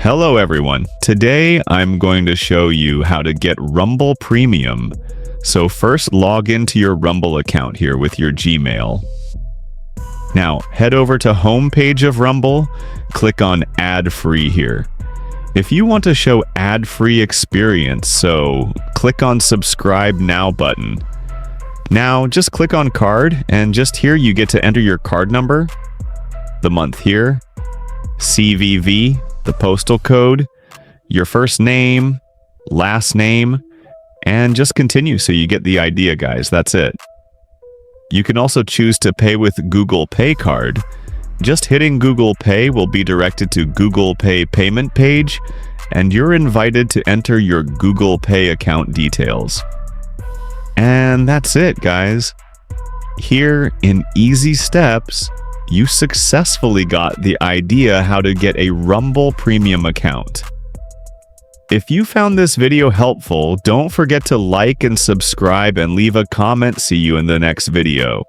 Hello everyone. Today I'm going to show you how to get Rumble Premium. So first log into your Rumble account here with your Gmail. Now head over to homepage of Rumble, click on ad-free here. If you want to show ad-free experience, so click on subscribe now button. Now just click on card and just here you get to enter your card number, the month here, CVV, the postal code, your first name, last name, and just continue so you get the idea, guys. That's it. You can also choose to pay with Google Pay card. Just hitting Google Pay will be directed to Google Pay payment page, and you're invited to enter your Google Pay account details. And that's it, guys. Here in easy steps, you successfully got the idea how to get a Rumble Premium account. If you found this video helpful, don't forget to like and subscribe and leave a comment. See you in the next video.